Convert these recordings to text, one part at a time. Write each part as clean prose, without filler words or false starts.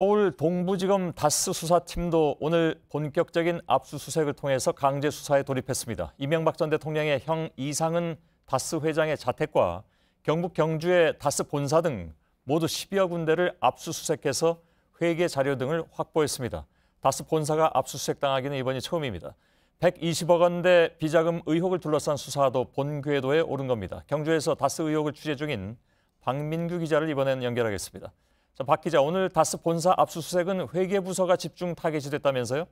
서울 동부지검 다스 수사팀도 오늘 본격적인 압수수색을 통해서 강제 수사에 돌입했습니다. 이명박 전 대통령의 형 이상은 다스 회장의 자택과 경북 경주의 다스 본사 등 모두 10여 군데를 압수수색해서 회계 자료 등을 확보했습니다. 다스 본사가 압수수색당하기는 이번이 처음입니다. 120억 원대 비자금 의혹을 둘러싼 수사도 본 궤도에 오른 겁니다. 경주에서 다스 의혹을 취재 중인 박민규 기자를 이번엔 연결하겠습니다. 자, 박 기자, 오늘 다스 본사 압수수색은 회계부서가 집중 타겟이 됐다면서요?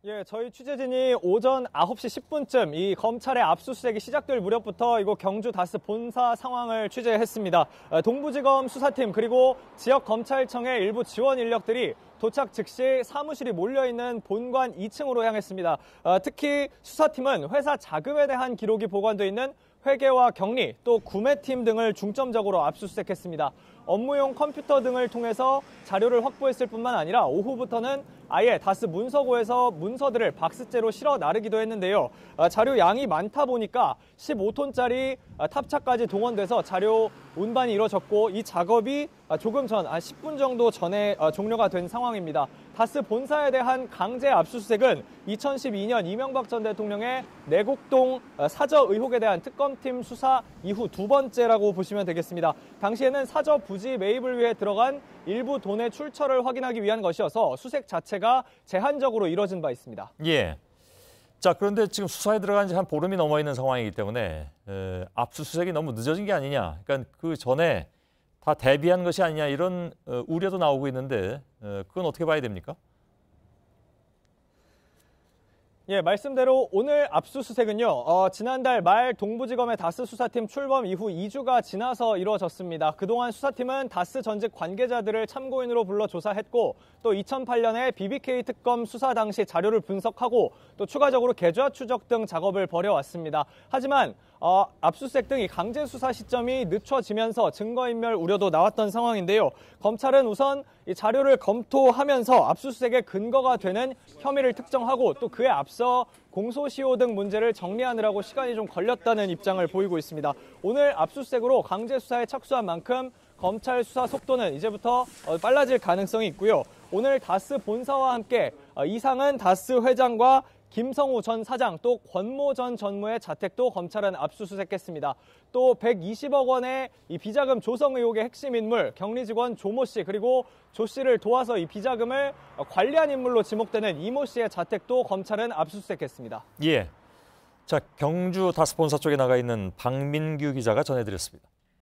예, 저희 취재진이 오전 9시 10분쯤 이 검찰의 압수수색이 시작될 무렵부터 이곳 경주 다스 본사 상황을 취재했습니다. 동부지검 수사팀 그리고 지역검찰청의 일부 지원 인력들이 도착 즉시 사무실이 몰려있는 본관 2층으로 향했습니다. 특히 수사팀은 회사 자금에 대한 기록이 보관돼 있는 회계와 격리, 또 구매팀 등을 중점적으로 압수수색했습니다. 업무용 컴퓨터 등을 통해서 자료를 확보했을 뿐만 아니라 오후부터는 아예 다스 문서고에서 문서들을 박스째로 실어 나르기도 했는데요. 자료 양이 많다 보니까 15톤짜리 탑차까지 동원돼서 자료 운반이 이뤄졌고 이 작업이 조금 전, 10분 정도 전에 종료가 된 상황입니다. 다스 본사에 대한 강제 압수수색은 2012년 이명박 전 대통령의 내곡동 사저 의혹에 대한 특검팀 수사 이후 두 번째라고 보시면 되겠습니다. 당시에는 사저 부지 매입을 위해 들어간 일부 돈의 출처를 확인하기 위한 것이어서 수색 자체가 제한적으로 이뤄진 바 있습니다. 예. 자, 그런데 지금 수사에 들어간 지 한 보름이 넘어 있는 상황이기 때문에 압수수색이 너무 늦어진 게 아니냐. 그러니까 그 전에 다 대비한 것이 아니냐 이런 우려도 나오고 있는데 그건 어떻게 봐야 됩니까? 예, 말씀대로 오늘 압수수색은요, 지난달 말 동부지검의 다스 수사팀 출범 이후 2주가 지나서 이루어졌습니다. 그동안 수사팀은 다스 전직 관계자들을 참고인으로 불러 조사했고, 또 2008년에 BBK 특검 수사 당시 자료를 분석하고, 또 추가적으로 계좌 추적 등 작업을 벌여왔습니다. 하지만 압수수색 등 이 강제 수사 시점이 늦춰지면서 증거인멸 우려도 나왔던 상황인데요. 검찰은 우선 이 자료를 검토하면서 압수수색의 근거가 되는 혐의를 특정하고 또 그에 앞서 공소시효 등 문제를 정리하느라고 시간이 좀 걸렸다는 입장을 보이고 있습니다. 오늘 압수수색으로 강제 수사에 착수한 만큼 검찰 수사 속도는 이제부터 빨라질 가능성이 있고요. 오늘 다스 본사와 함께 이상은 다스 회장과 김성우 전 사장 또 권모 전 전무의 자택도 검찰은 압수수색했습니다. 또 120억 원의 이 비자금 조성 의혹의 핵심 인물 격리 직원 조모 씨 그리고 조 씨를 도와서 이 비자금을 관리한 인물로 지목되는 이모 씨의 자택도 검찰은 압수수색했습니다. 예. 자, 경주 다스 본사 쪽에 나가 있는 박민규 기자가 전해드렸습니다.